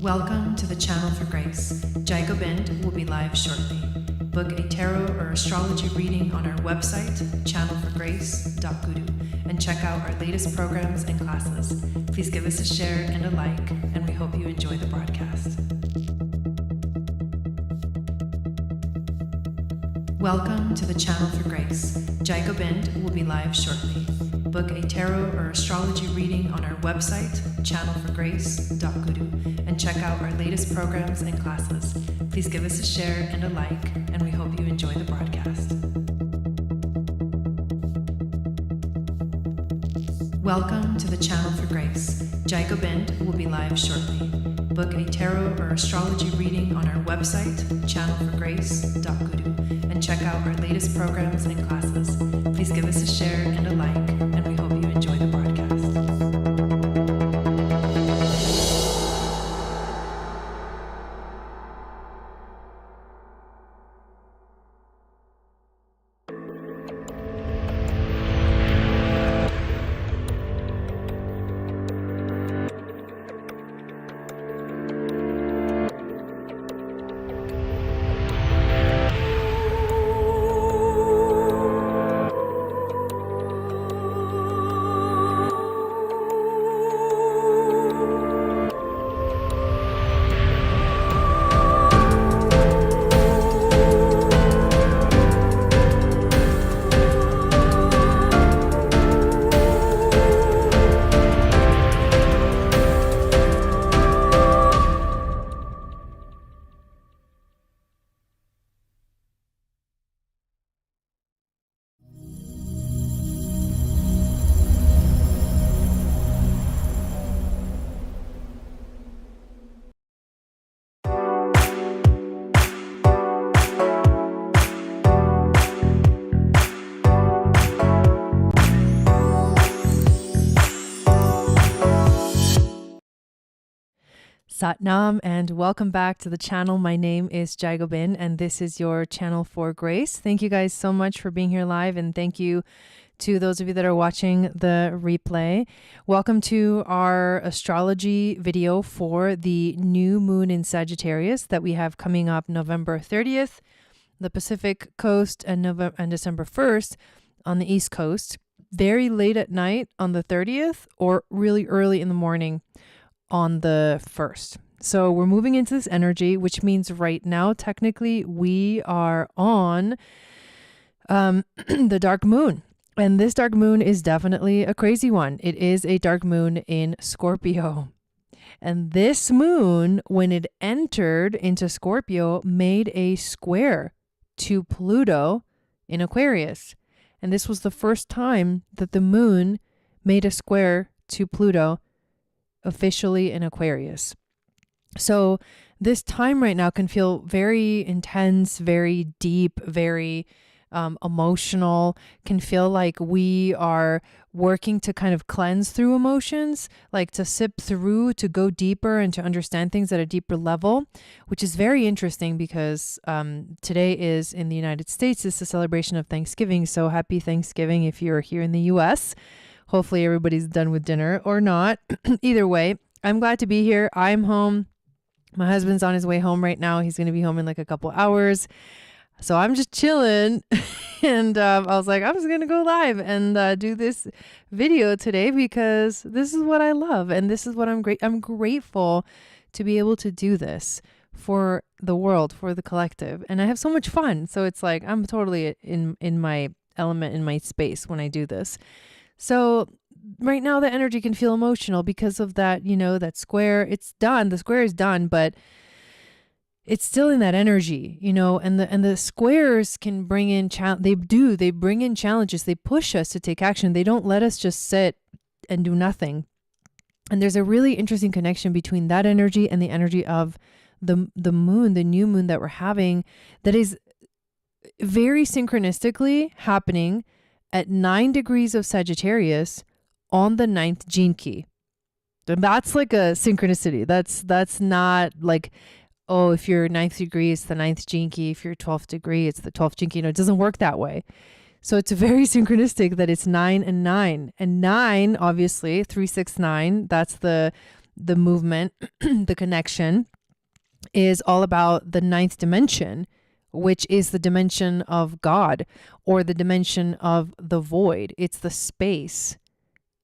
Welcome to the Channel for Grace. Gobind will be live shortly. Book a tarot or astrology reading on our website, channelforgrace.guru, and check out our latest programs and classes. Please give us a share and a like, and we hope you enjoy the broadcast. Welcome to the Channel for Grace. Gobind will be live shortly. Book a tarot or astrology reading on our website, channelforgrace.guru, and check out our latest programs and classes. Please give us a share and a like, and we hope you enjoy the broadcast. Welcome to the Channel for Grace. Gobind will be live shortly. Book a tarot or astrology reading on our website, channelforgrace.guru, and check out our latest programs and classes. Please give us a share and a like, and we hope you enjoy the broadcast. Satnam, and welcome back to the channel. My name is Gobind, and this is your Channel for Grace. Thank you guys so much for being here live, and thank you to those of you that are watching the replay. Welcome to our astrology video for the new moon in Sagittarius that we have coming up November 30th, the Pacific coast, and December 1st on the East Coast. Very late at night on the 30th, or really early in the morning on the 1st. So we're moving into this energy, which means right now, technically, we are on the dark moon. And this dark moon is definitely a crazy one. It is a dark moon in Scorpio. And this moon, when it entered into Scorpio, made a square to Pluto in Aquarius. And this was the first time that the moon made a square to Pluto officially in Aquarius. So this time right now can feel very intense, very deep, very emotional, can feel like we are working to kind of cleanse through emotions, like to sip through, to go deeper and to understand things at a deeper level, which is very interesting because today is in the United States, it's the celebration of Thanksgiving. So happy Thanksgiving if you're here in the US. Hopefully everybody's done with dinner or not. Either way, I'm glad to be here. I'm home. My husband's on his way home right now. He's going to be home in like a couple hours. So I'm just chilling. And I was like, I'm just going to go live and do this video today because this is what I love. And this is what I'm grateful to be able to do this for the world, for the collective. And I have so much fun. So it's like, I'm totally in my element, in my space when I do this. So right now the energy can feel emotional because of that, that square. It's done. The square is done, but it's still in that energy, and the squares can bring in, they bring in challenges. They push us to take action. They don't let us just sit and do nothing. And there's a really interesting connection between that energy and the energy of the moon, the new moon that we're having, that is very synchronistically happening at 9 degrees of Sagittarius on the 9th gene key. And that's like a synchronicity. That's not like, oh, if you're 9th degree, it's the 9th gene key. If you're 12th degree, it's the 12th gene key. No, it doesn't work that way. So it's very synchronistic that it's 9 and 9. And 9, obviously, 369, that's the the movement, the connection, is all about the ninth dimension, which is the dimension of God, or the dimension of the void. It's the space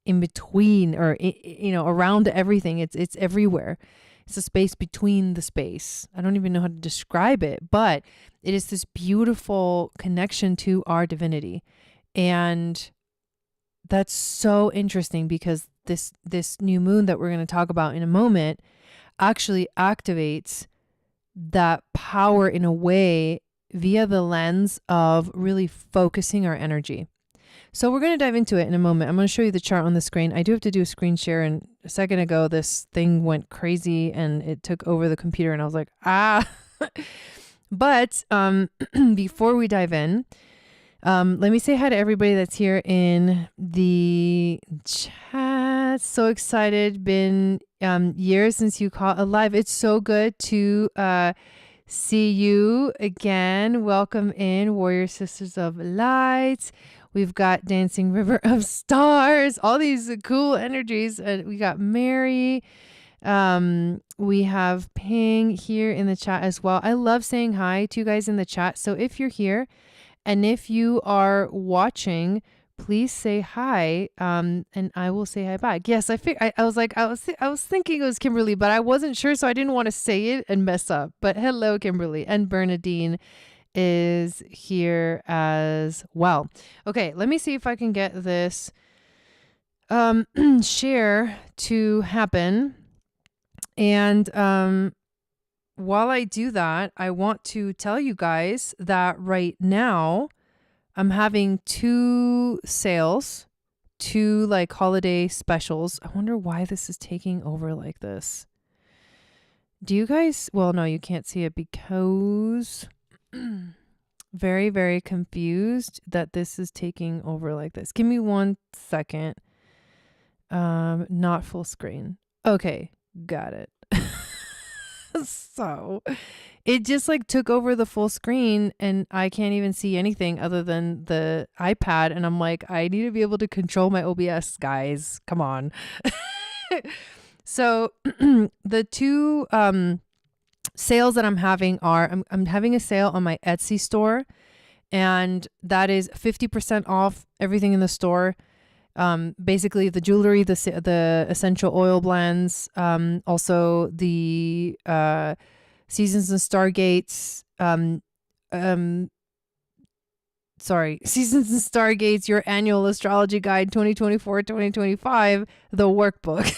in between, or around everything. It's everywhere. It's a space between the space. I don't even know how to describe it, but it is this beautiful connection to our divinity. And that's so interesting, because this new moon that we're going to talk about in a moment actually activates that power in a way via the lens of really focusing our energy. So we're going to dive into it in a moment. I'm going to show you the chart on the screen. I do have to do a screen share, and a second ago this thing went crazy and it took over the computer, and I was like, But before we dive in, let me say hi to everybody that's here in the chat. So excited. Been years since you caught a live. It's so good to see you again. Welcome in, Warrior Sisters of Light. We've got Dancing River of Stars, all these cool energies. We got Mary. We have Ping here in the chat as well. I love saying hi to you guys in the chat. So if you're here and if you are watching, please say hi. And I will say hi back. Yes, I was thinking it was Kimberly, but I wasn't sure, so I didn't want to say it and mess up. But hello, Kimberly. And Bernadine is here as well. Okay, let me see if I can get this share to happen. And while I do that, I want to tell you guys that right now I'm having 2 sales, 2 like holiday specials. I wonder why this is taking over like this. Do you guys, well, no, you can't see it because very, very confused that this is taking over like this. Give me 1 second. Not full screen. Okay, got it. So it just like took over the full screen and I can't even see anything other than the iPad. And I'm like, I need to be able to control my OBS, guys. Come on. So the 2 sales that I'm having are, I'm having a sale on my Etsy store, and that is 50% off everything in the store. Basically the jewelry, the essential oil blends, also the Seasons and Stargates, Seasons and Stargates, your annual astrology guide 2024-2025, the workbook.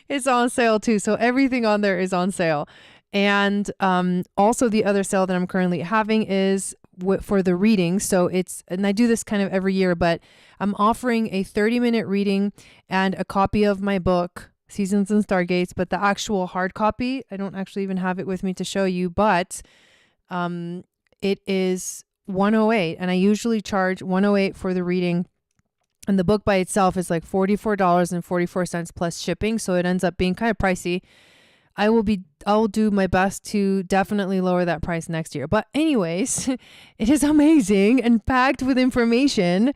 It's on sale too. So everything on there is on sale. And also the other sale that I'm currently having is for the reading. So and I do this kind of every year, but I'm offering a 30-minute reading and a copy of my book, Seasons and Stargates, but the actual hard copy, I don't actually even have it with me to show you, but it is $108, and I usually charge $108 for the reading. And the book by itself is like $44.44 plus shipping. So it ends up being kind of pricey. I'll do my best to definitely lower that price next year. But anyways, it is amazing and packed with information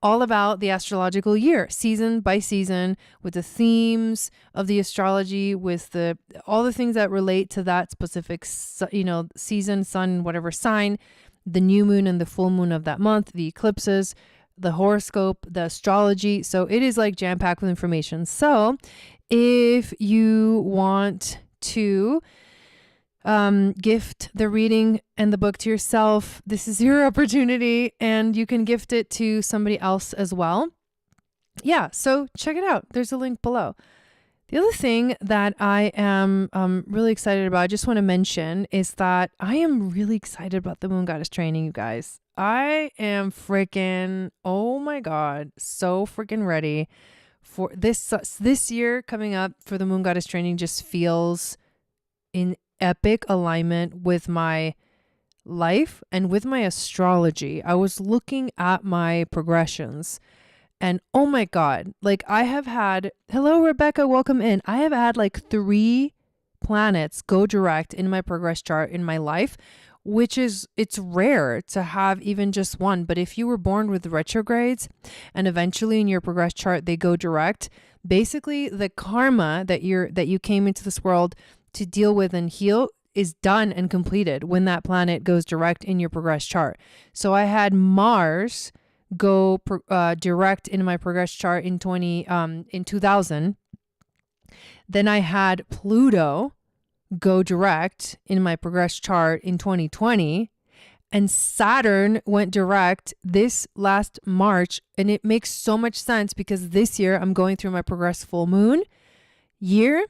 all about the astrological year, season by season, with the themes of the astrology, with all the things that relate to that specific, season, sun, whatever sign, the new moon and the full moon of that month, the eclipses, the horoscope, the astrology. So it is like jam-packed with information. So if you want to gift the reading and the book to yourself, this is your opportunity, and you can gift it to somebody else as well. Yeah, so check it out. There's a link below. The other thing that I am really excited about, I just want to mention, is that I am really excited about the Moon Goddess training, you guys. I am freaking, oh my God, so freaking ready for this year coming up for the Moon Goddess training. Just feels in epic alignment with my life and with my astrology. I was looking at my progressions and oh my God, like I have had, hello Rebecca, welcome in. I have had like 3 planets go direct in my progress chart in my life, which is, it's rare to have even just one. But if you were born with retrogrades and eventually in your progress chart, they go direct, basically the karma that you came into this world to deal with and heal is done and completed when that planet goes direct in your progress chart. So I had Mars go direct in my progress chart in 2000. Then I had Pluto go direct in my progress chart in 2020, and Saturn went direct this last March. And it makes so much sense because this year I'm going through my progress full moon year.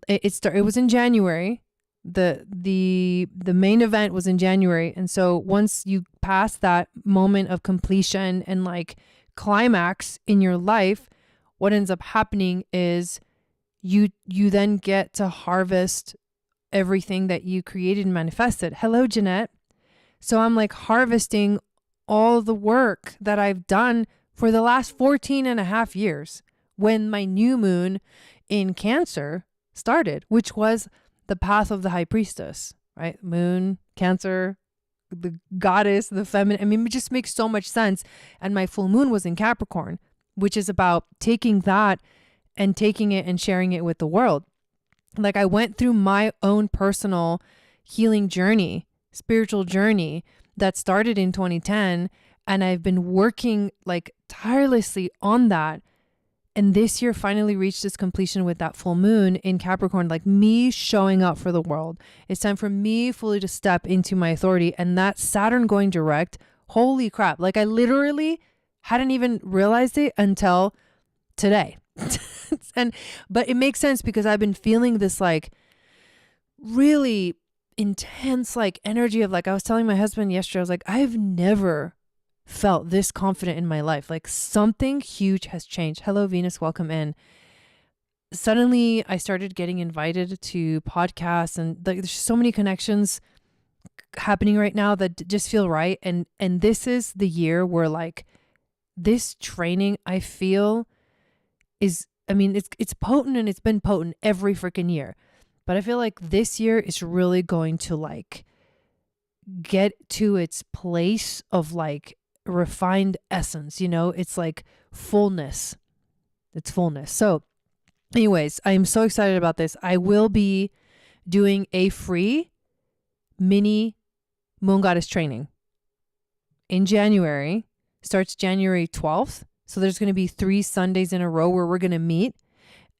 It was in January. The main event was in January. And so once you pass that moment of completion and like climax in your life, what ends up happening is you then get to harvest everything that you created and manifested. Hello, Jeanette. So I'm like harvesting all the work that I've done for the last 14 and a half years when my new moon in Cancer started, which was the path of the high priestess, right? Moon, Cancer, the goddess, the feminine. I mean, it just makes so much sense. And my full moon was in Capricorn, which is about taking that and taking it and sharing it with the world. Like I went through my own personal healing journey, spiritual journey that started in 2010. And I've been working like tirelessly on that. And this year finally reached its completion with that full moon in Capricorn, like me showing up for the world. It's time for me fully to step into my authority. And that Saturn going direct, holy crap. Like I literally hadn't even realized it until today. But it makes sense because I've been feeling this like really intense like energy of like, I was telling my husband yesterday, I was like, I've never felt this confident in my life. Like something huge has changed. Hello, Venus. Welcome in. Suddenly I started getting invited to podcasts and there's so many connections happening right now that just feel right. And this is the year where like this training I feel is, I mean, it's potent and it's been potent every freaking year. But I feel like this year is really going to like get to its place of like refined essence, you know, it's like fullness. It's fullness. So anyways, I am so excited about this. I will be doing a free mini moon goddess training in January. Starts January 12th. So there's going to be 3 Sundays in a row where we're going to meet.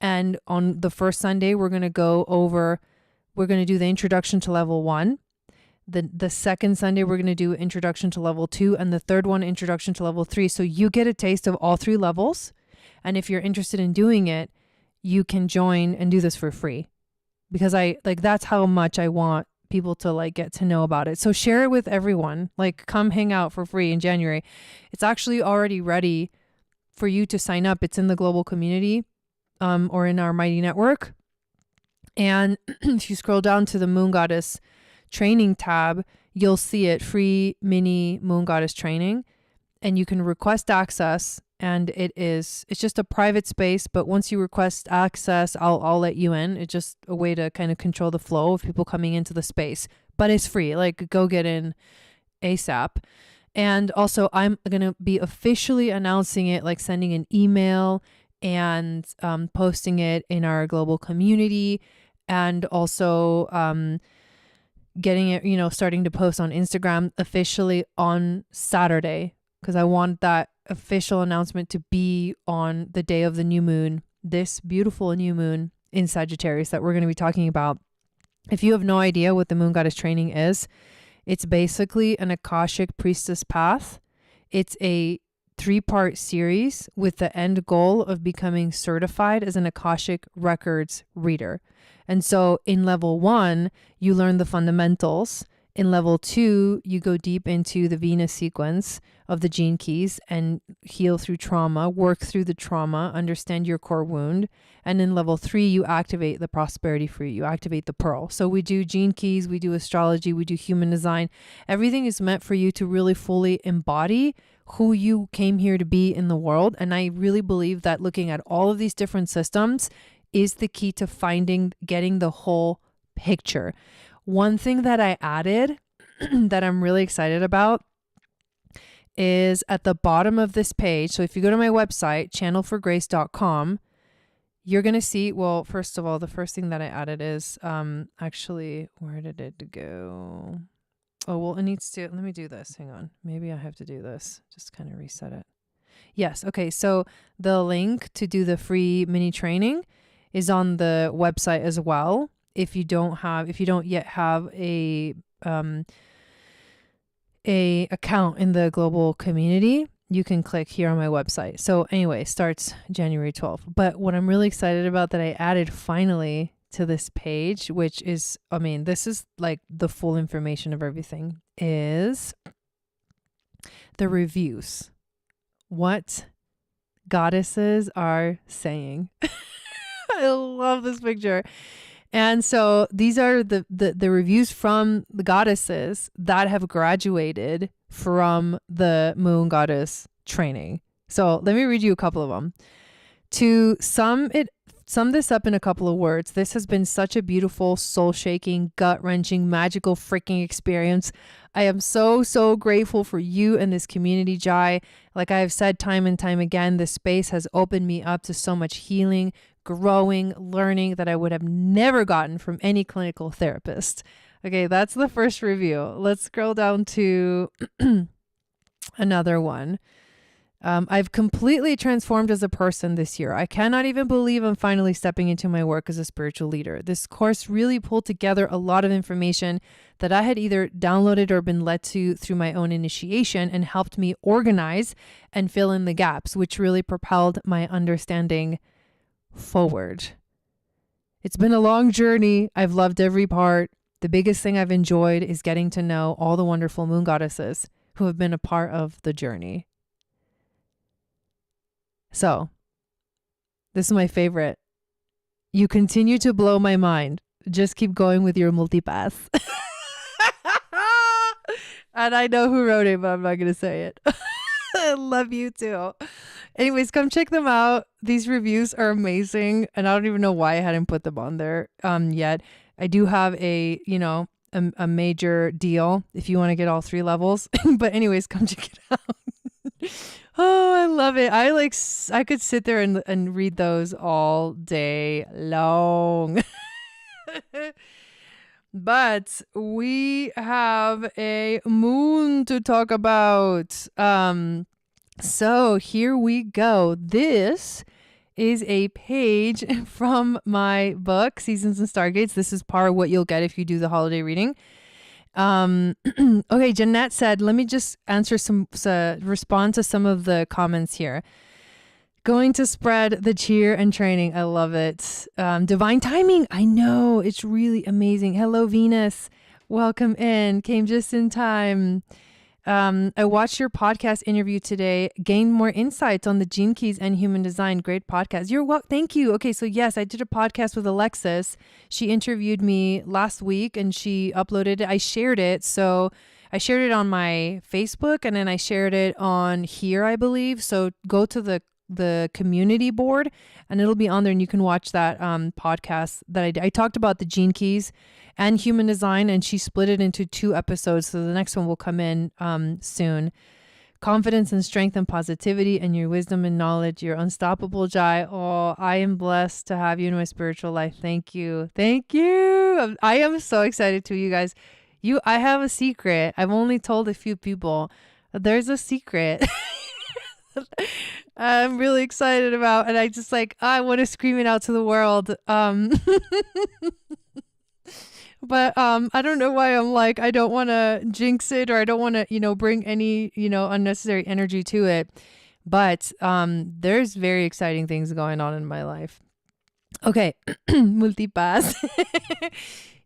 And on the first Sunday, we're going to do the introduction to level 1. The second Sunday, we're going to do introduction to level 2, and the third one, introduction to level 3. So you get a taste of all 3 levels. And if you're interested in doing it, you can join and do this for free because that's how much I want people to like get to know about it. So share it with everyone, like come hang out for free in January. It's actually already ready for you to sign up. It's in the global community, or in our Mighty Network. And if you scroll down to the Moon Goddess training tab, you'll see it, free mini Moon Goddess training, and you can request access. And it's just a private space, but once you request access, I'll let you in. It's just a way to kind of control the flow of people coming into the space, but it's free. Like go get in ASAP. And also I'm going to be officially announcing it, like sending an email and posting it in our global community, and also getting it, you know, starting to post on Instagram officially on Saturday, because I want that official announcement to be on the day of the new moon, this beautiful new moon in Sagittarius that we're going to be talking about. If you have no idea what the Moon Goddess training is, it's basically an Akashic priestess path. It's a 3-part series with the end goal of becoming certified as an Akashic records reader. And so in level 1, you learn the fundamentals. In level 2, you go deep into the Venus sequence of the gene keys and heal through trauma, work through the trauma, understand your core wound. And in level 3, you activate the prosperity free, you activate the pearl. So we do gene keys, we do astrology, we do human design. Everything is meant for you to really fully embody who you came here to be in the world. And I really believe that looking at all of these different systems is the key to getting the whole picture. One thing that I added that I'm really excited about is at the bottom of this page. So if you go to my website, channelforgrace.com, you're going to see, well, first of all, the first thing that I added is actually, where did it go? Oh, well, it needs to, let me do this. Hang on. Maybe I have to do this. Just kind of reset it. Yes. Okay. So the link to do the free mini training is on the website as well. If you don't yet have a account in the global community, you can click here on my website. So anyway, starts January 12th. But what I'm really excited about that I added finally to this page, which is, I mean, this is like the full information of everything, is the reviews. What goddesses are saying. I love this picture. And so these are the reviews from the goddesses that have graduated from the moon goddess training. So let me read you a couple of them. To sum this up in a couple of words, this has been such a beautiful, soul-shaking, gut-wrenching, magical freaking experience. I am so, so grateful for you and this community, Jai. Like I have said time and time again, this space has opened me up to so much healing, growing, learning that I would have never gotten from any clinical therapist. Okay, that's the first review. Let's scroll down to another one. I've completely transformed as a person this year. I cannot even believe I'm finally stepping into my work as a spiritual leader. This course really pulled together a lot of information that I had either downloaded or been led to through my own initiation and helped me organize and fill in the gaps, which really propelled my understanding forward. It's been a long journey. I've loved every part. The biggest thing I've enjoyed is getting to know all the wonderful moon goddesses who have been a part of the journey. So, this is my favorite. You continue to blow my mind. Just keep going with your multipath. And I know who wrote it, but I'm not going to say it. I love you too. Anyways, come check them out. These reviews are amazing. And I don't even know why I hadn't put them on there yet. I do have a major deal if you want to get all 3 levels. But anyways, come check it out. Oh, I love it. I could sit there and read those all day long. But we have a moon to talk about. So here we go. This is a page from my book, Seasons and Stargates. This is part of what you'll get if you do the holiday reading. Okay, Jeanette said, let me just answer respond to some of the comments here. Going to spread the cheer and training. I love it. Divine timing. I know. It's really amazing. Hello, Venus. Welcome in. Came just in time. I watched your podcast interview today. Gained more insights on the gene keys and human design. Great podcast. You're welcome. Thank you. Okay, so yes, I did a podcast with Alexis. She interviewed me last week and she uploaded it. I shared it. So I shared it on my Facebook and then I shared it on here, I believe. So go to the community board and it'll be on there and you can watch that podcast that I talked about the gene keys and human design, and she split it into 2 episodes. So the next one will come in soon. Confidence and strength and positivity and your wisdom and knowledge. You're unstoppable, Jai. Oh, I am blessed to have you in my spiritual life. Thank you. Thank you. I am so excited too, you guys. I have a secret. I've only told a few people. There's a secret. I'm really excited about, and I want to scream it out to the world. But I don't know why I don't want to jinx it or I don't want to, bring any, unnecessary energy to it. But there's very exciting things going on in my life. Okay, multipass.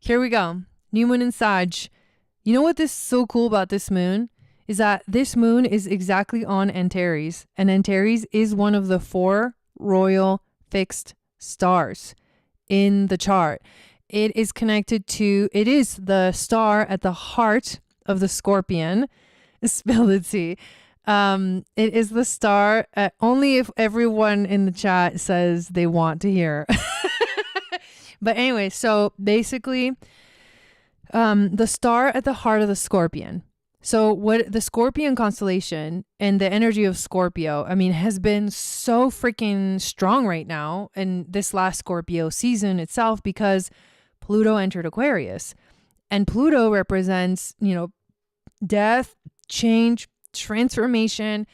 Here we go. New moon in Sag. You know what is so cool about this moon? Is that this moon is exactly on Antares. And Antares is one of the 4 royal fixed stars in the chart. It is it is the star at the heart of the Scorpion. Spell the T. It is the star, only if everyone in the chat says they want to hear. But anyway, so basically, The star at the heart of the Scorpion. So what the Scorpion constellation and the energy of Scorpio, I mean, has been so freaking strong right now in this last Scorpio season itself, because Pluto entered Aquarius, and Pluto represents, death, change, transformation.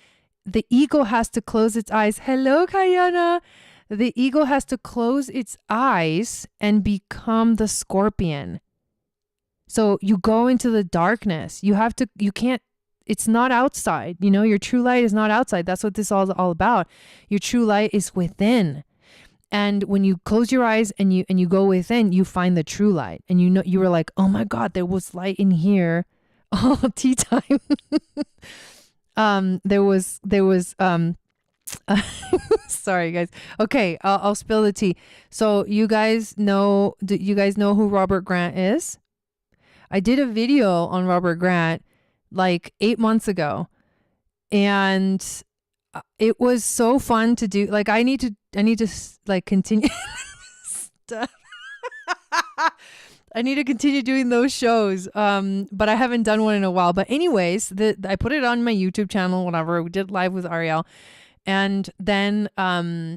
The ego has to close its eyes. Hello, Kayana. The ego has to close its eyes and become the Scorpion. So you go into the darkness. It's not outside. Your true light is not outside. That's what this is all about. Your true light is within. And when you close your eyes and you go within, you find the true light. And you were like, oh my God, there was light in here. Oh, tea time. There was sorry guys. Okay, I'll spill the tea. So do you guys know who Robert Grant is? I did a video on Robert Grant like 8 months ago, and it was so fun to do. Like, I need to like continue. Stop. I need to continue doing those shows. But I haven't done one in a while. But anyways, I put it on my YouTube channel, whatever. We did live with Ariel. And then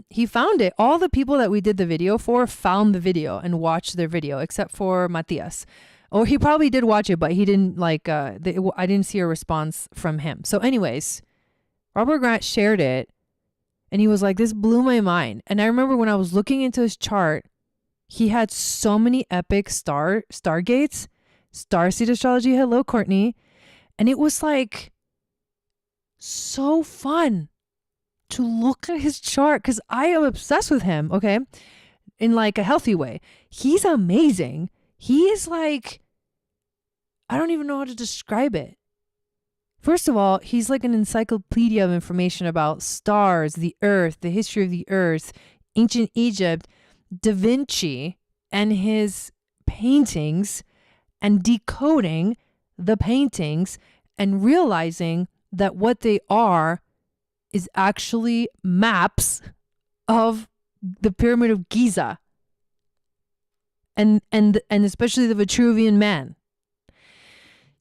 he found it. All the people that we did the video for found the video and watched their video, except for Matias. Or he probably did watch it, but he didn't like, I didn't see a response from him. So anyways, Robert Grant shared it and he was like, this blew my mind. And I remember when I was looking into his chart, he had so many epic stargates, starseed astrology. Hello, Courtney. And it was like so fun to look at his chart, because I am obsessed with him. Okay. In like a healthy way. He's amazing. He is like, I don't even know how to describe it. First of all, he's like an encyclopedia of information about stars, the earth, the history of the earth, ancient Egypt, Da Vinci, and his paintings, and decoding the paintings and realizing that what they are is actually maps of the Pyramid of Giza. And especially the Vitruvian Man.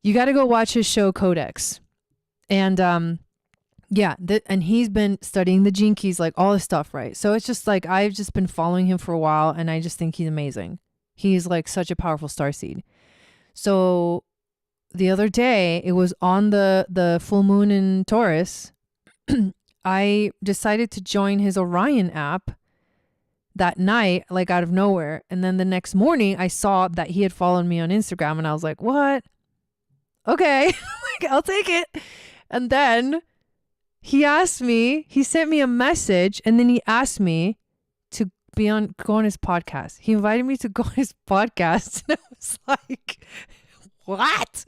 You got to go watch his show Codex. And and he's been studying the gene keys, like all this stuff, right? So it's just like, I've just been following him for a while, and I just think he's amazing. He's like such a powerful starseed. So the other day, it was on the full moon in Taurus. I decided to join his Orion app that night, like out of nowhere. And then the next morning I saw that he had followed me on Instagram, and I was like, what? Okay, like, I'll take it. And then he sent me a message, and then he asked me to go on his podcast. He invited me to go on his podcast. And I was like, what?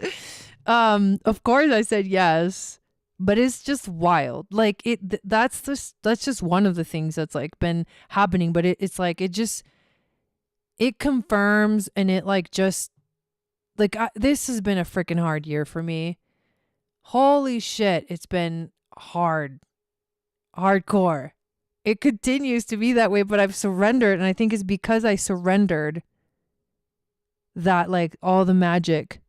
Of course I said yes. But it's just wild. Like that's just one of the things that's like been happening. But it's like, it confirms, and it like just like, this has been a freaking hard year for me. Holy shit. It's been hardcore. It continues to be that way, but I've surrendered. And I think it's because I surrendered that like all the magic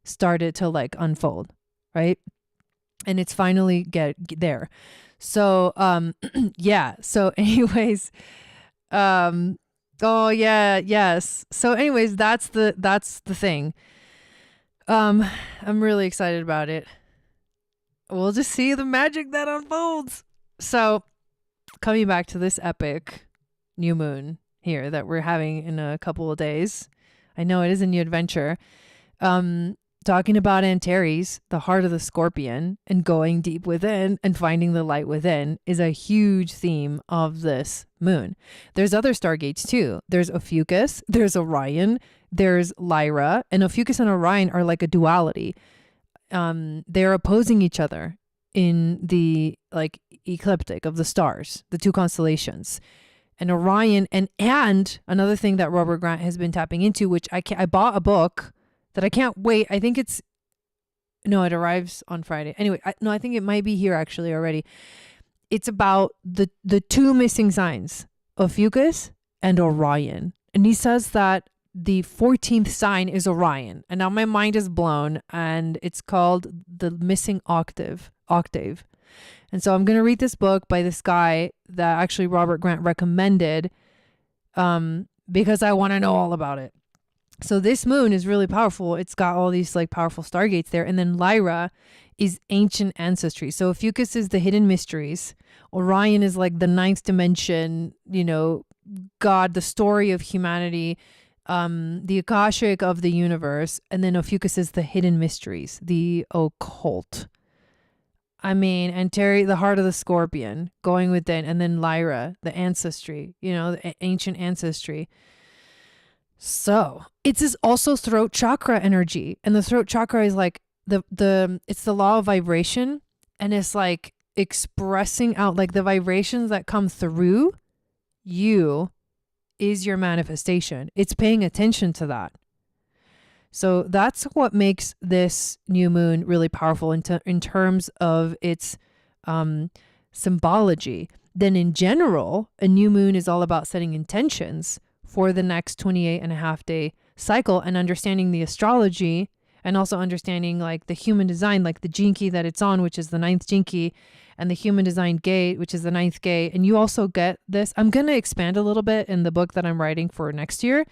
started to like unfold. Right. And it's finally get there. So, yeah. So anyways, oh yeah. Yes. So anyways, that's the thing. I'm really excited about it. We'll just see the magic that unfolds. So coming back to this epic new moon here that we're having in a couple of days. I know it is a new adventure. Talking about Antares, the heart of the Scorpion, and going deep within and finding the light within is a huge theme of this moon. There's other stargates too. There's Ophiuchus, there's Orion, there's Lyra, and Ophiuchus and Orion are like a duality. They're opposing each other in the like ecliptic of the stars, the two constellations. And Orion, and another thing that Robert Grant has been tapping into, which I bought a book that I can't wait. I think it arrives on Friday. Anyway, I think it might be here actually already. It's about the two missing signs, Ophiuchus and Orion. And he says that the 14th sign is Orion. And now my mind is blown, and it's called The Missing Octave. And so I'm going to read this book by this guy that actually Robert Grant recommended, because I want to know all about it. So this moon is really powerful. It's got all these like powerful stargates there. And then Lyra is ancient ancestry. So Ophiuchus is the hidden mysteries. Orion is like the ninth dimension, you know, God, the story of humanity, the Akashic of the universe. And then Ophiuchus is the hidden mysteries, the occult. I mean, and Terry, the heart of the scorpion, going within. And then Lyra, the ancestry, you know, the ancient ancestry. So it's also throat chakra energy. And the throat chakra is like it's the law of vibration. And it's like expressing out, like the vibrations that come through you is your manifestation. It's paying attention to that. So that's what makes this new moon really powerful in terms of its symbology. Then in general, a new moon is all about setting intentions for the next 28 and a half day cycle and understanding the astrology, and also understanding like the human design, like the gene key that it's on, which is the 9th gene key, and the human design gate, which is the 9th gate. And you also get this. I'm going to expand a little bit in the book that I'm writing for next year,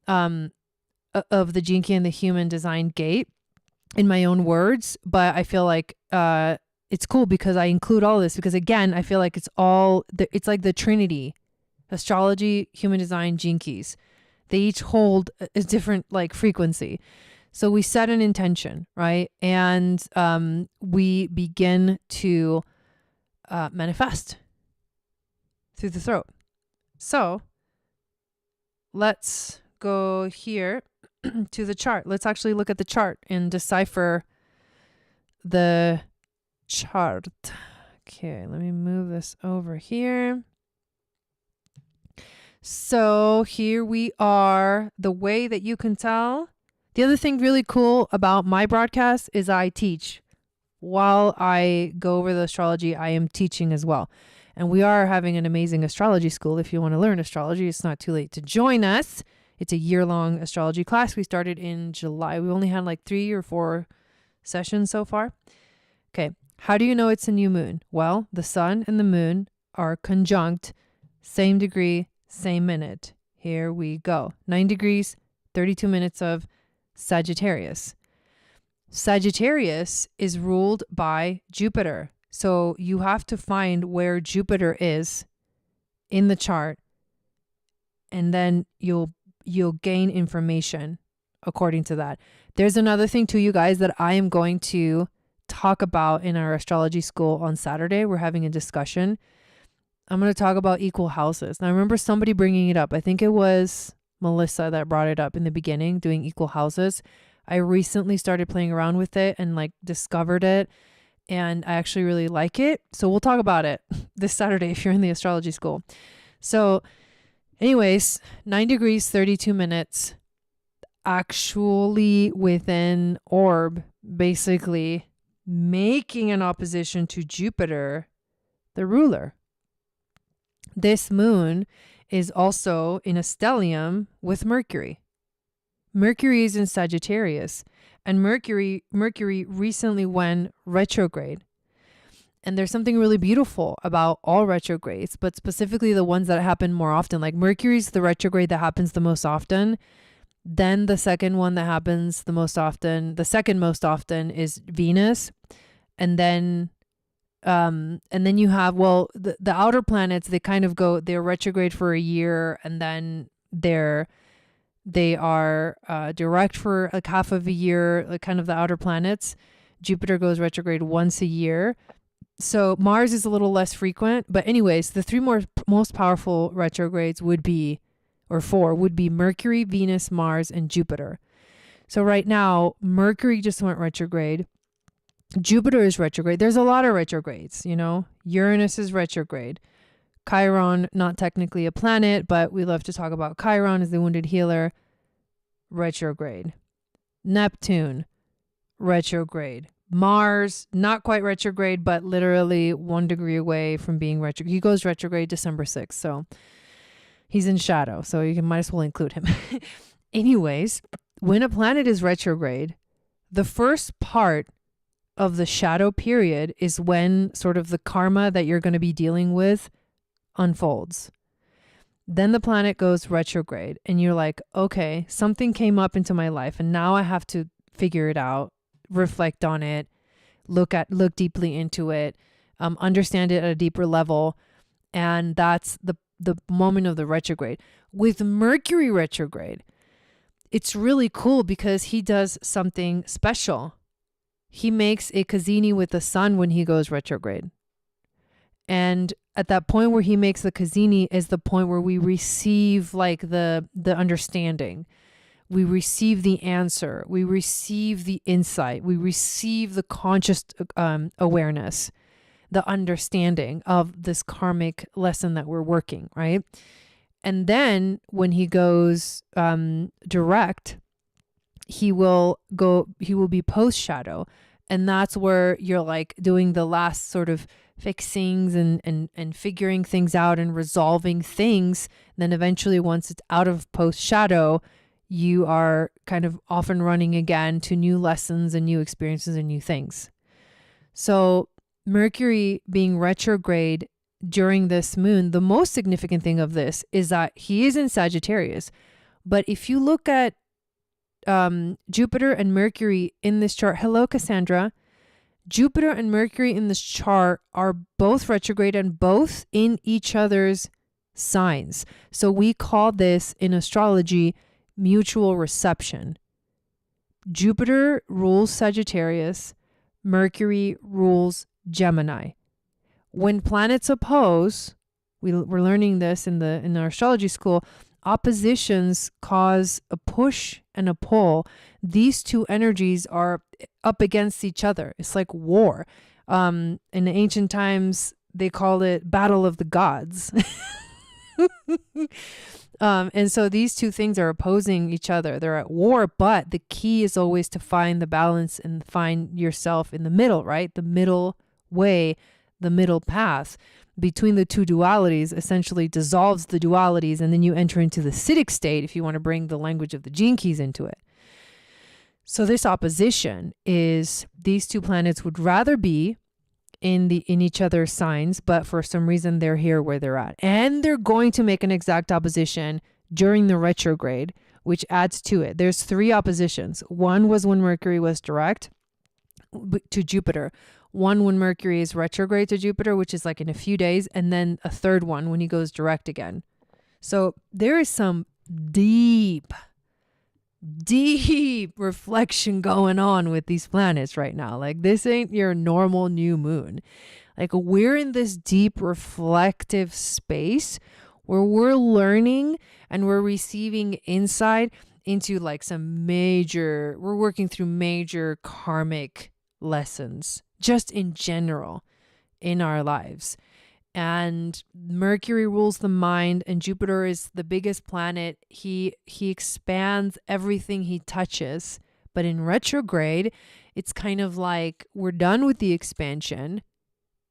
of the gene key and the human design gate in my own words. But I feel like it's cool because I include all this, because again, I feel like it's like the Trinity: astrology, human design, gene keys. They each hold a different like frequency. So we set an intention, right? And we begin to manifest through the throat. So let's go here to the chart. Let's actually look at the chart and decipher the chart. Okay, let me move this over here. So here we are. The way that you can tell. The other thing really cool about my broadcast is I teach. While I go over the astrology, I am teaching as well. And we are having an amazing astrology school. If you want to learn astrology, it's not too late to join us. It's a year-long astrology class. We started in July. We only had like 3 or 4 sessions so far. Okay. How do you know it's a new moon? Well, the sun and the moon are conjunct, same degree, same minute. Here we go. 9 degrees, 32 minutes of Sagittarius. Sagittarius is ruled by Jupiter. So you have to find where Jupiter is in the chart, and then you'll gain information according to that. There's another thing too, you guys, that I am going to talk about in our astrology school on Saturday. We're having a discussion. I'm going to talk about equal houses. Now, I remember somebody bringing it up. I think it was Melissa that brought it up in the beginning, doing equal houses. I recently started playing around with it and like discovered it, and I actually really like it. So we'll talk about it this Saturday if you're in the astrology school. So anyways, 9 degrees, 32 minutes, actually within orb, basically making an opposition to Jupiter, the ruler. This moon is also in a stellium with Mercury. Mercury is in Sagittarius, and Mercury recently went retrograde. And there's something really beautiful about all retrogrades, but specifically the ones that happen more often. Like Mercury's the retrograde that happens the most often. Then the second one that happens the second most often is Venus. And then you have, the outer planets, they're retrograde for a year, and then they are direct for like half of a year, like kind of the outer planets. Jupiter goes retrograde once a year. So Mars is a little less frequent. But anyways, the 3 most powerful retrogrades would be Mercury, Venus, Mars, and Jupiter. So right now, Mercury just went retrograde. Jupiter is retrograde. There's a lot of retrogrades, you know. Uranus is retrograde. Chiron, not technically a planet, but we love to talk about Chiron as the wounded healer, retrograde. Neptune, retrograde. Mars, not quite retrograde, but literally 1 degree away from being retrograde. He goes retrograde December 6th, so he's in shadow, so you might as well include him. Anyways, when a planet is retrograde, the first part of the shadow period is when sort of the karma that you're going to be dealing with unfolds. Then the planet goes retrograde and you're like, okay, something came up into my life and now I have to figure it out, reflect on it, look deeply into it, understand it at a deeper level. And that's the moment of the retrograde. With Mercury retrograde, it's really cool because he does something special. He makes a Kazini with the sun when he goes retrograde. And at that point where he makes the Kazini is the point where we receive like the understanding. We receive the answer. We receive the insight. We receive the conscious awareness, the understanding of this karmic lesson that we're working, right? And then when he goes direct, he will be post shadow. And that's where you're like doing the last sort of fixings and figuring things out and resolving things. And then eventually once it's out of post shadow, you are kind of off and running again to new lessons and new experiences and new things. So Mercury being retrograde during this moon, the most significant thing of this is that he is in Sagittarius. But if you look at Jupiter and Mercury in this chart, hello Cassandra, Jupiter and Mercury in this chart are both retrograde and both in each other's signs. So we call this in astrology mutual reception. Jupiter rules Sagittarius, Mercury rules Gemini. When planets oppose, we're learning this in our astrology school, oppositions cause a push and a pull. These two energies are up against each other. It's like war. In ancient times, they called it battle of the gods. And so these two things are opposing each other. They're at war, but the key is always to find the balance and find yourself in the middle, right? The middle way, the middle path between the two dualities essentially dissolves the dualities, and then you enter into the acidic state if you want to bring the language of the gene keys into it. So this opposition is these two planets would rather be in each other's signs, but for some reason they're here where they're at. And they're going to make an exact opposition during the retrograde, which adds to it. There's 3 oppositions. One was when Mercury was direct to Jupiter. One when Mercury is retrograde to Jupiter, which is like in a few days. And then a third one when he goes direct again. So there is some deep reflection going on with these planets right now. Like this ain't your normal new moon. Like we're in this deep reflective space where we're learning and we're receiving insight into like we're working through major karmic lessons just in general in our lives. And Mercury rules the mind, and Jupiter is the biggest planet. He expands everything he touches. But in retrograde, it's kind of like we're done with the expansion,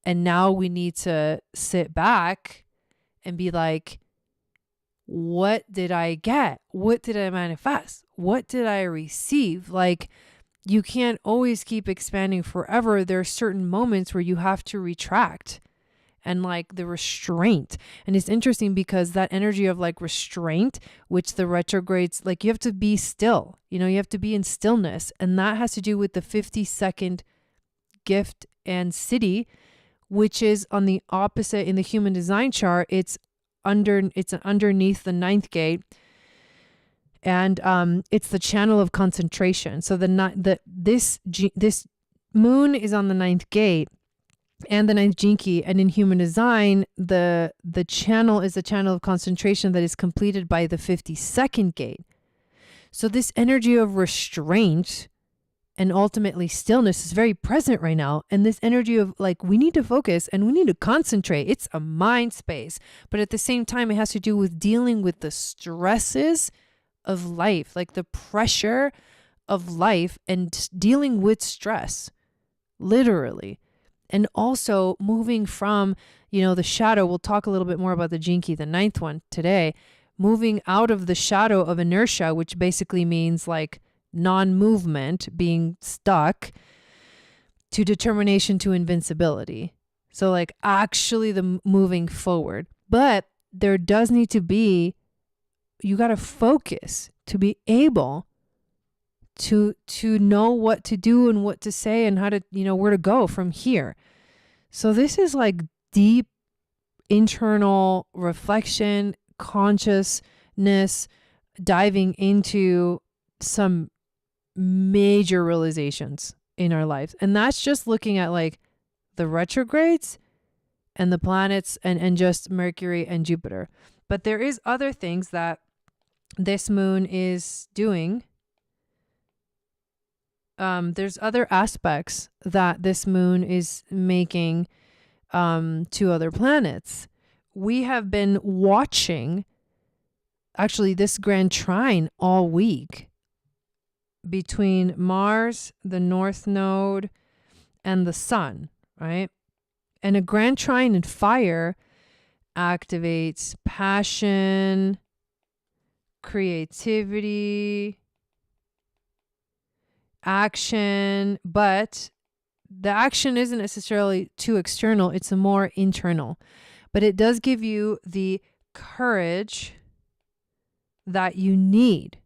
and now we need to sit back and be like, what did I get? What did I manifest? What did I receive? Like, you can't always keep expanding forever. There are certain moments where you have to retract. And like the restraint. And it's interesting because that energy of like restraint, which the retrogrades, like you have to be still, you have to be in stillness. And that has to do with the 52nd gift and city, which is on the opposite in the human design chart. It's underneath the 9th gate. And it's the channel of concentration. So this moon is on the 9th gate. And the 9th gene key, and in human design, the channel is a channel of concentration that is completed by the 52nd gate. So this energy of restraint and ultimately stillness is very present right now. And this energy of like, we need to focus and we need to concentrate. It's a mind space. But at the same time, it has to do with dealing with the stresses of life, like the pressure of life and dealing with stress, literally. And also moving from, the shadow, we'll talk a little bit more about the gene key, the 9th one today, moving out of the shadow of inertia, which basically means like non-movement, being stuck, to determination, to invincibility. So like actually the moving forward. But there does need to be, you got to focus to be able to know what to do and what to say and how to, where to go from here. So this is like deep internal reflection, consciousness, diving into some major realizations in our lives. And that's just looking at like the retrogrades and the planets and just Mercury and Jupiter. But there is other things that this moon is doing. There's other aspects that this moon is making to other planets. We have been watching actually this grand trine all week between Mars, the North Node, and the Sun, right? And a grand trine in fire activates passion, creativity, action, but the action isn't necessarily too external. It's a more internal, but it does give you the courage that you need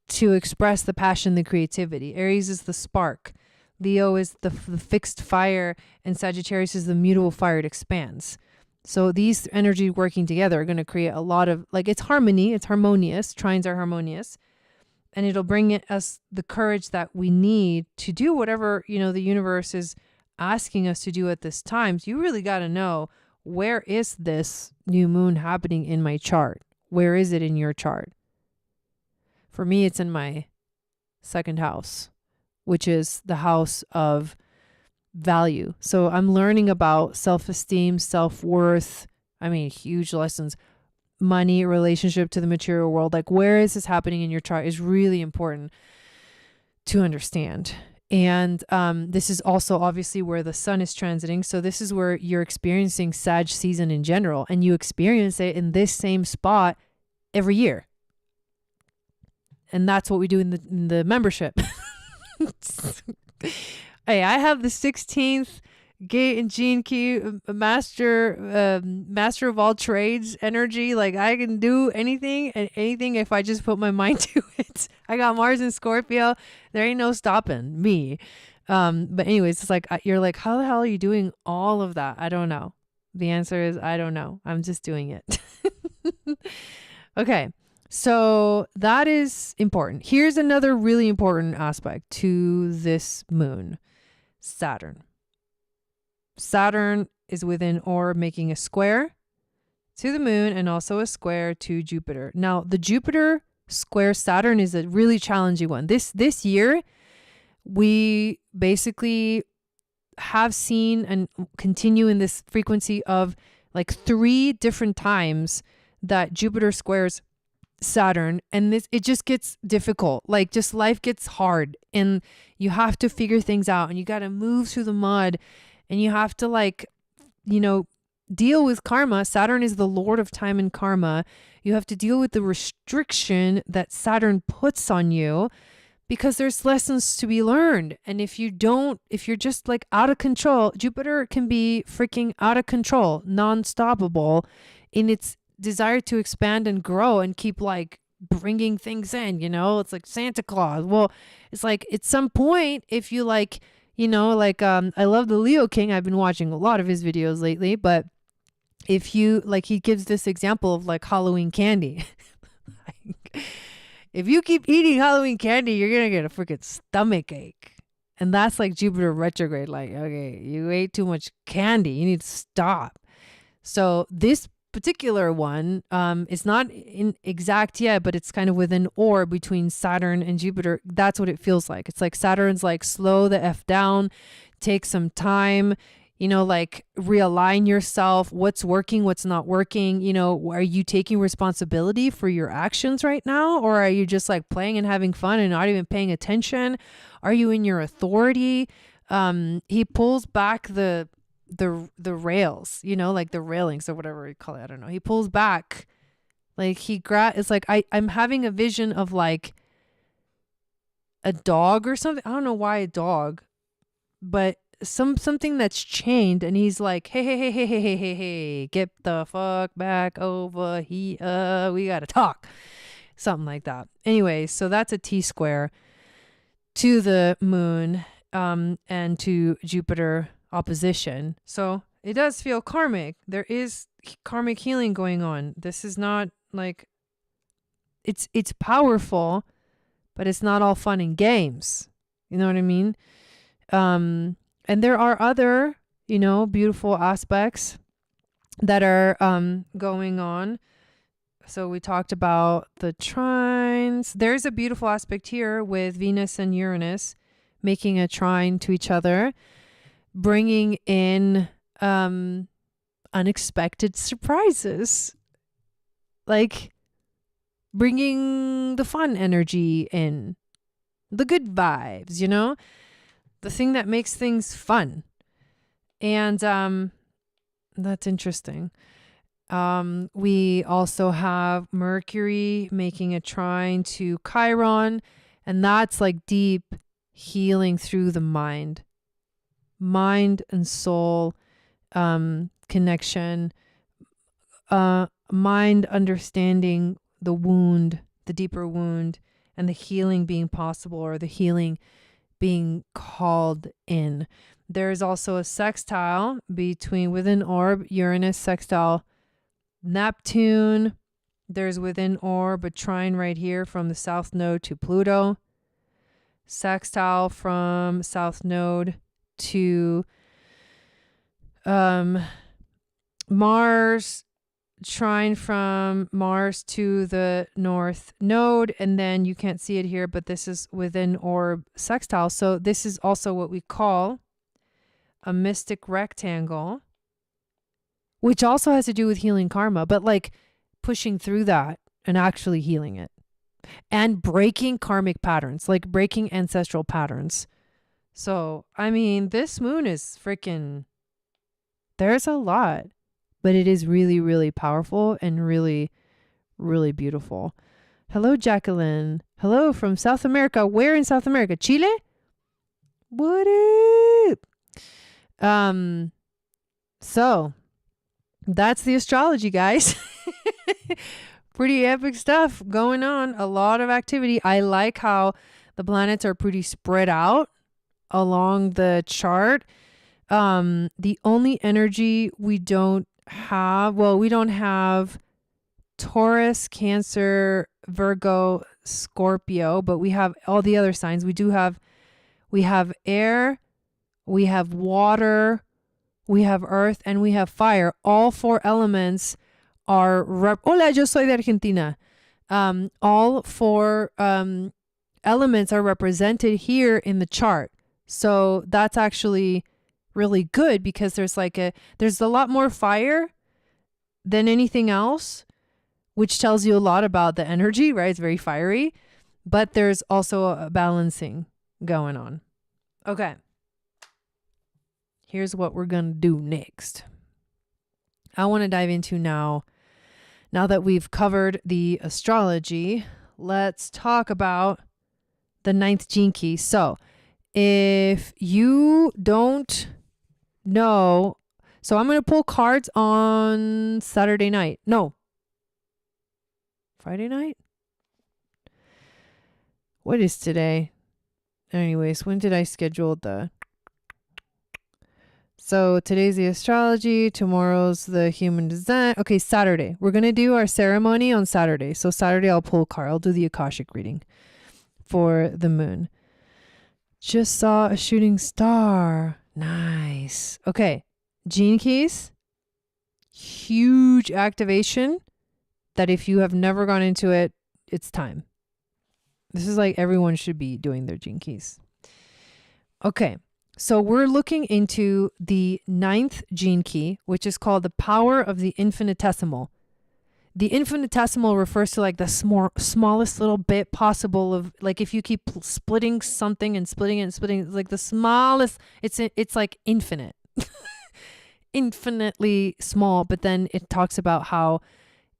to express the passion, the creativity. Aries is the spark. Leo is the fixed fire, and Sagittarius is the mutable fire. It expands. So these energies working together are going to create a lot of, like, it's harmony. It's harmonious. Trines are harmonious. And it'll bring us the courage that we need to do whatever, the universe is asking us to do at this time. So you really got to know, where is this new moon happening in my chart? Where is it in your chart? For me, it's in my second house, which is the house of value. So I'm learning about self-esteem, self-worth. I mean, huge lessons. Money, relationship to the material world. Like, where is this happening in your chart is really important to understand. And this is also obviously where the sun is transiting. So this is where you're experiencing Sag season in general, and you experience it in this same spot every year. And that's what we do in the membership. Hey, I have the 16th gate and gene key, master of all trades energy. Like, I can do anything and anything if I just put my mind to it. I got Mars in Scorpio. There ain't no stopping me. But anyways, it's like, you're like, how the hell are you doing all of that? I don't know. The answer is, I don't know. I'm just doing it. Okay. So that is important. Here's another really important aspect to this moon. Saturn. Saturn is within orb, making a square to the moon and also a square to Jupiter. Now, the Jupiter square Saturn is a really challenging one. This year, we basically have seen and continue in this frequency of like 3 different times that Jupiter squares Saturn, and it just gets difficult. Like, just life gets hard, and you have to figure things out, and you got to move through the mud, and you have to, like, deal with karma. Saturn is the lord of time and karma. You have to deal with the restriction that Saturn puts on you, because there's lessons to be learned. And if you're just like out of control, Jupiter can be freaking out of control, non-stoppable in its desire to expand and grow and keep like bringing things in, it's like Santa Claus. Well, it's like at some point, if you I love the Leo King. I've been watching a lot of his videos lately, but if you he gives this example of like Halloween candy. If you keep eating Halloween candy, you're going to get a freaking stomach ache. And that's like Jupiter retrograde. Like, okay, you ate too much candy. You need to stop. So this particular one, it's not in exact yet, but it's kind of within orb between Saturn and Jupiter. That's what it feels like. It's like Saturn's like, slow the F down, take some time, realign yourself. What's working, what's not working? Are you taking responsibility for your actions right now? Or are you just like playing and having fun and not even paying attention? Are you in your authority? He pulls back the rails, like the railings or whatever you call it. I don't know. He pulls back Like it's like I'm having a vision of like a dog or something. I don't know why a dog, but something that's chained, and he's like, hey, get the fuck back over here. We gotta talk. Something like that. Anyway, so that's a T-square to the moon, and to Jupiter opposition. So it does feel karmic. There is karmic healing going on. This is not like it's powerful, but it's not all fun and games. You know what I mean? And there are other, beautiful aspects that are going on. So we talked about the trines. There's a beautiful aspect here with Venus and Uranus making a trine to each other, bringing in unexpected surprises, like bringing the fun energy in, the good vibes, the thing that makes things fun. And that's interesting. We also have Mercury making a trine to Chiron, and that's like deep healing through the mind and soul connection, mind understanding the wound, the deeper wound, and the healing being possible, or the healing being called in. There's also a sextile within orb, Uranus sextile Neptune. There's within orb a trine right here from the south node to Pluto. Sextile from south node to Mars. Trine from Mars to the north node, and then you can't see it here, but this is within orb sextile. So this is also what we call a mystic rectangle, which also has to do with healing karma, but like pushing through that and actually healing it and breaking karmic patterns, like breaking ancestral patterns. So, I mean, this moon is freaking, there's a lot, but it is really, really powerful and really, really beautiful. Hello, Jacqueline. Hello from South America. Where in South America? Chile? What up? So that's the astrology, guys. Pretty epic stuff going on. A lot of activity. I like how the planets are pretty spread out along the chart. The only energy we don't have Taurus, Cancer, Virgo, Scorpio, but we have all the other signs. We have air, we have water, we have earth, and we have fire. All four elements are Hola, yo soy de Argentina. All four elements are represented here in the chart. So that's actually really good, because there's a lot more fire than anything else, which tells you a lot about the energy, right? It's very fiery, but there's also a balancing going on. Okay. Here's what we're going to do next. I want to dive into now that we've covered the astrology, let's talk about the 9th gene key. So if you don't know, so I'm going to pull cards on Saturday night. No, Friday night? What is today? Anyways, when did I schedule so today's the astrology, tomorrow's the human design. Okay, Saturday. We're going to do our ceremony on Saturday. So Saturday I'll pull a card. I'll do the Akashic reading for the moon. Just saw a shooting star. Nice. Okay, gene keys. Huge activation that if you have never gone into it, it's time. This is like everyone should be doing their gene keys. Okay. So we're looking into the 9th gene key, which is called the power of the infinitesimal. The infinitesimal refers to like the smallest little bit possible of, like, if you keep splitting something and splitting it and splitting it, like the smallest, it's like infinite, infinitely small. But then it talks about how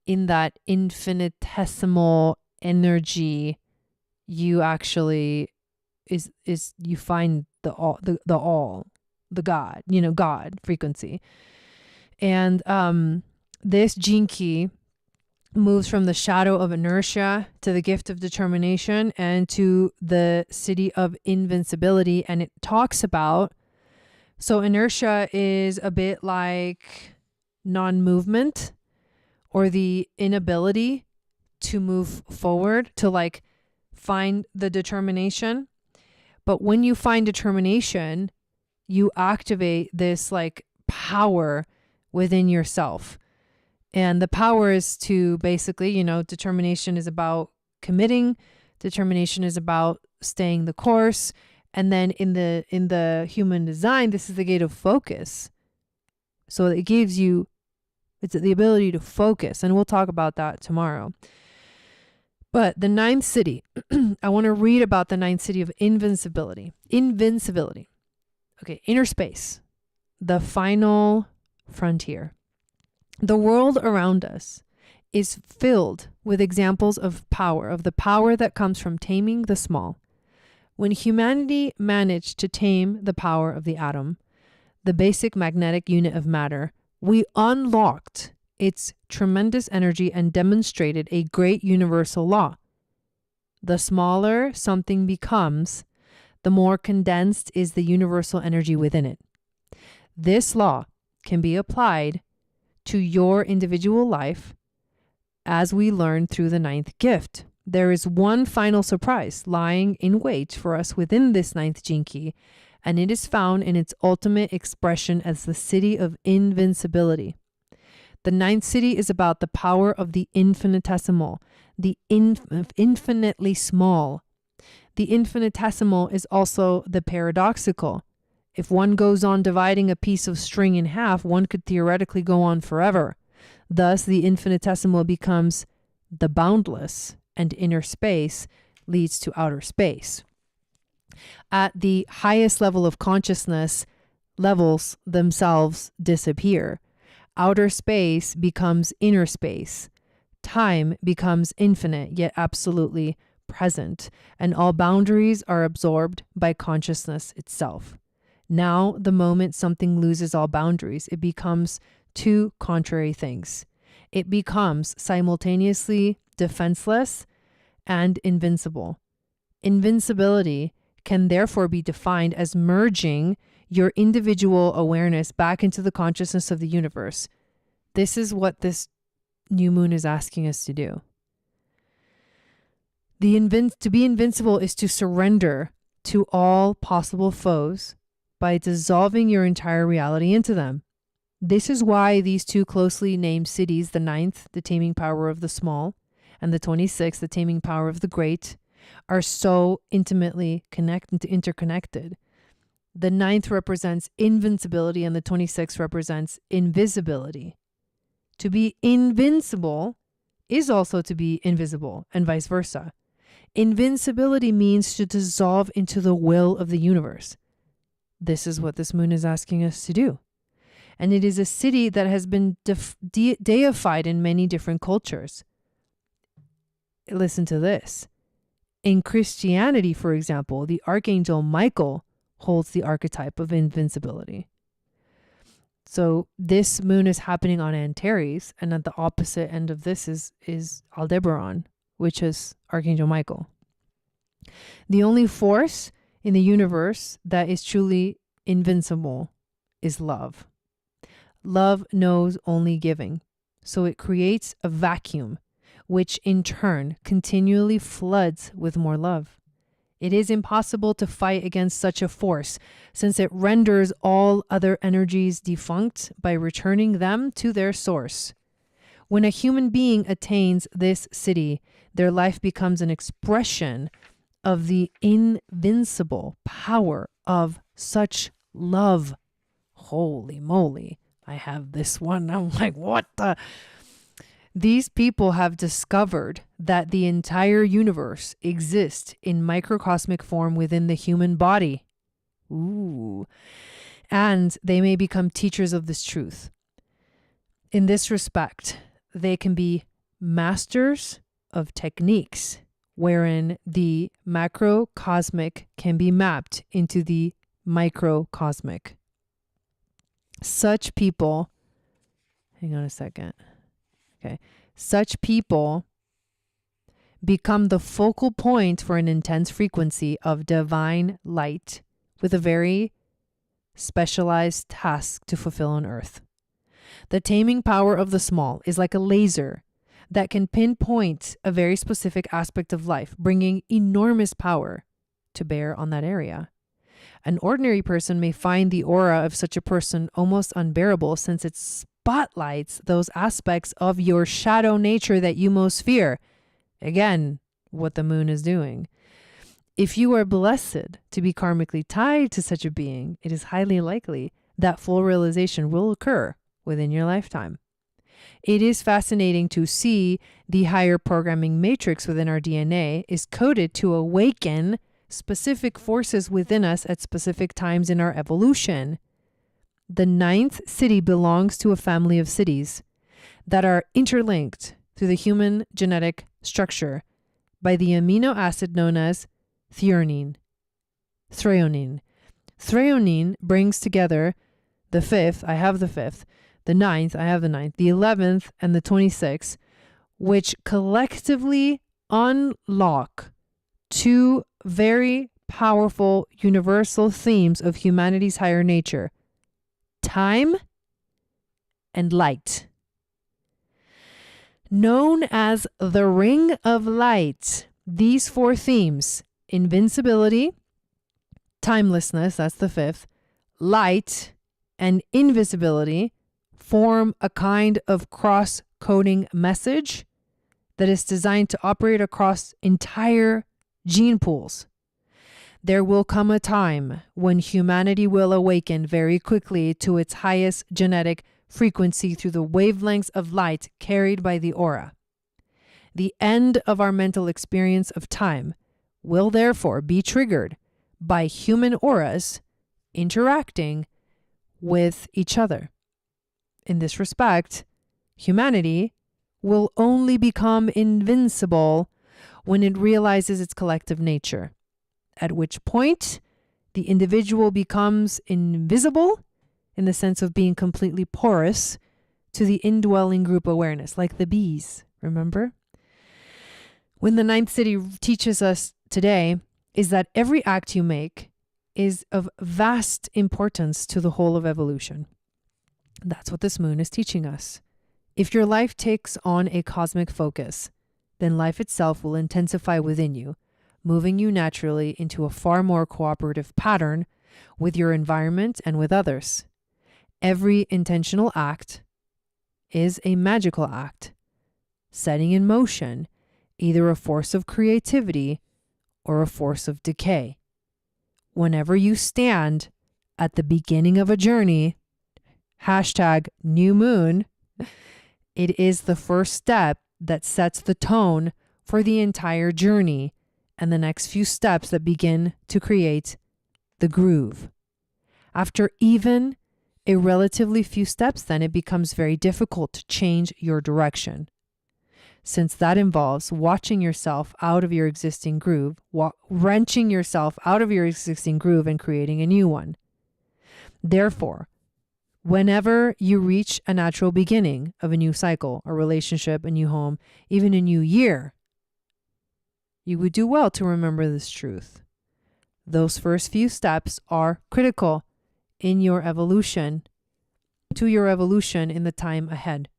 in that infinitesimal energy, you actually you find the all, the God, God frequency. And this gene key moves from the shadow of inertia to the gift of determination and to the city of invincibility. And it talks about, so inertia is a bit like non-movement, or the inability to move forward, to like find the determination. But when you find determination, you activate this like power within yourself. And the power is to basically, determination is about committing. Determination is about staying the course. And then in the human design, this is the gate of focus. So it gives you, it's the ability to focus. And we'll talk about that tomorrow. But the ninth city, I want to read about the ninth city of invincibility. Invincibility. Okay, inner space, the final frontier. The world around us is filled with examples of power, of the power that comes from taming the small. When humanity managed to tame the power of the atom, the basic magnetic unit of matter, we unlocked its tremendous energy and demonstrated a great universal law. The smaller something becomes, the more condensed is the universal energy within it. This law can be applied to your individual life as we learn through the ninth gift. There is one final surprise lying in wait for us within this ninth gene key, and it is found in its ultimate expression as the city of invincibility. The ninth city is about the power of the infinitesimal, the infinitely small. The infinitesimal is also the paradoxical. If one goes on dividing a piece of string in half, one could theoretically go on forever. Thus, the infinitesimal becomes the boundless, and inner space leads to outer space. At the highest level of consciousness, levels themselves disappear. Outer space becomes inner space. Time becomes infinite, yet absolutely present, and all boundaries are absorbed by consciousness itself. Now, the moment something loses all boundaries, it becomes two contrary things. It becomes simultaneously defenseless and invincible. Invincibility can therefore be defined as merging your individual awareness back into the consciousness of the universe. This is what this new moon is asking us to do. To be invincible is to surrender to all possible foes by dissolving your entire reality into them. This is why these two closely named cities, the 9th, the taming power of the small, and the 26th, the taming power of the great, are so intimately interconnected. The 9th represents invincibility and the 26th represents invisibility. To be invincible is also to be invisible, and vice versa. Invincibility means to dissolve into the will of the universe. This is what this moon is asking us to do. And it is a city that has been deified in many different cultures. Listen to this. In Christianity, for example, the Archangel Michael holds the archetype of invincibility. So this moon is happening on Antares, and at the opposite end of this is Aldebaran, which is Archangel Michael. The only force in the universe that is truly invincible is love. Love knows only giving, so it creates a vacuum, which in turn continually floods with more love. It is impossible to fight against such a force, since it renders all other energies defunct by returning them to their source. When a human being attains this city, their life becomes an expression of the invincible power of such love. Holy moly. I have this one. I'm like, what the? These people have discovered that the entire universe exists in microcosmic form within the human body. Ooh. And they may become teachers of this truth. In this respect, they can be masters of techniques wherein the macrocosmic can be mapped into the microcosmic. Such people, hang on a second. Okay. Such people become the focal point for an intense frequency of divine light with a very specialized task to fulfill on earth. The taming power of the small is like a laser that can pinpoint a very specific aspect of life, bringing enormous power to bear on that area. An ordinary person may find the aura of such a person almost unbearable, since it spotlights those aspects of your shadow nature that you most fear. Again, what the moon is doing. If you are blessed to be karmically tied to such a being, it is highly likely that full realization will occur within your lifetime. It is fascinating to see the higher programming matrix within our DNA is coded to awaken specific forces within us at specific times in our evolution. The ninth city belongs to a family of cities that are interlinked through the human genetic structure by the amino acid known as threonine. Threonine brings together the fifth, I have the fifth, the ninth, I have the ninth, the 11th, and the 26th, which collectively unlock two very powerful universal themes of humanity's higher nature: time and light. Known as the Ring of Light, these four themes, invincibility, timelessness, that's the fifth, light, and invisibility, form a kind of cross-coding message that is designed to operate across entire gene pools. There will come a time when humanity will awaken very quickly to its highest genetic frequency through the wavelengths of light carried by the aura. The end of our mental experience of time will therefore be triggered by human auras interacting with each other. In this respect, humanity will only become invincible when it realizes its collective nature, at which point the individual becomes invisible in the sense of being completely porous to the indwelling group awareness, like the bees, remember? When the ninth city teaches us today is that every act you make is of vast importance to the whole of evolution. That's what this moon is teaching us. If your life takes on a cosmic focus, then life itself will intensify within you, moving you naturally into a far more cooperative pattern with your environment and with others. Every intentional act is a magical act, setting in motion either a force of creativity or a force of decay. Whenever you stand at the beginning of a journey, #new moon, it is the first step that sets the tone for the entire journey and the next few steps that begin to create the groove. After even a relatively few steps, then it becomes very difficult to change your direction, since that involves watching yourself out of your existing groove, wrenching yourself out of your existing groove and creating a new one. Therefore, whenever you reach a natural beginning of a new cycle, a relationship, a new home, even a new year, you would do well to remember this truth. Those first few steps are critical in your evolution, to your evolution in the time ahead.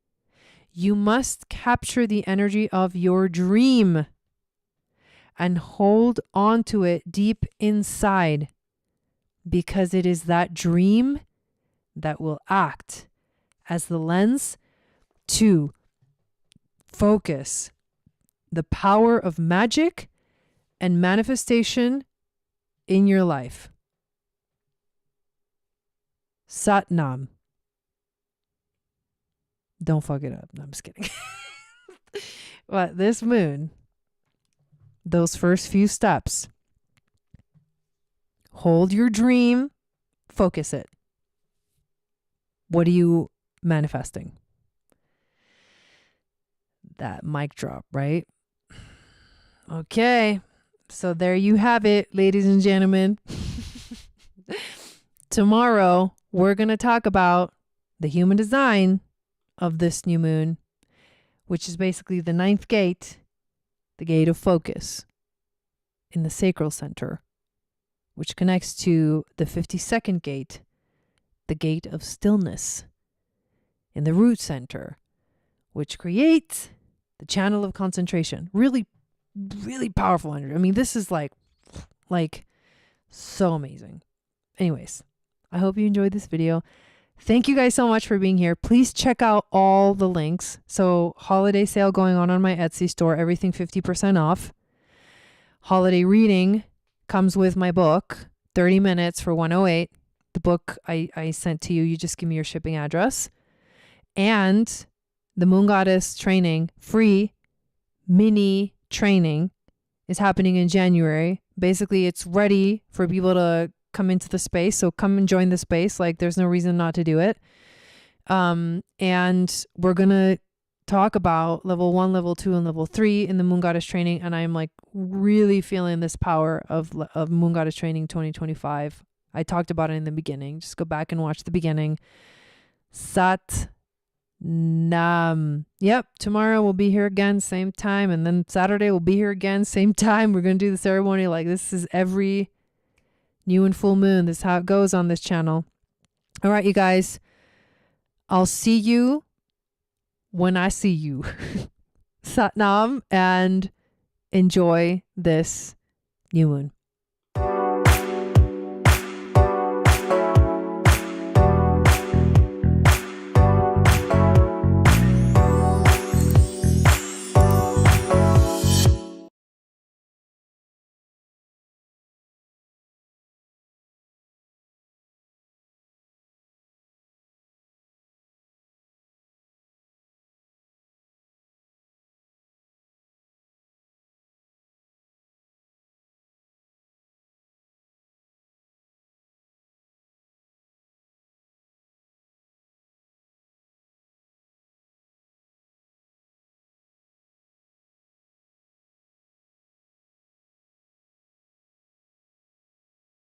You must capture the energy of your dream and hold on to it deep inside, because it is that dream that will act as the lens to focus the power of magic and manifestation in your life. Sat Nam. Don't fuck it up. No, I'm just kidding. But this moon, those first few steps, hold your dream, focus it. What are you manifesting? that mic drop, right? Okay. So there you have it, ladies and gentlemen. Tomorrow, we're going to talk about the human design of this new moon, which is basically the 9th gate, the gate of focus in the sacral center, which connects to the 52nd gate, the gate of stillness in the root center, which creates the channel of concentration. Really, really powerful energy. I mean, this is like so amazing. Anyways, I hope you enjoyed this video. Thank you guys so much for being here. Please check out all the links. So holiday sale going on my Etsy store, everything 50% off. Holiday reading comes with my book, 30 minutes for 108. The book I sent to you. You just give me your shipping address. And the Moon Goddess training, free mini training, is happening in January. Basically, it's ready for people to come into the space. So come and join the space. Like, there's no reason not to do it. And we're going to talk about level 1, level 2, and level 3 in the Moon Goddess training. And I'm like really feeling this power of Moon Goddess training 2025. I talked about it in the beginning. Just go back and watch the beginning. Sat Nam. Yep. Tomorrow we'll be here again, same time. And then Saturday we'll be here again, same time. We're going to do the ceremony. Like, this is every new and full moon. This is how it goes on this channel. All right, you guys. I'll see you when I see you. Sat Nam, and enjoy this new moon.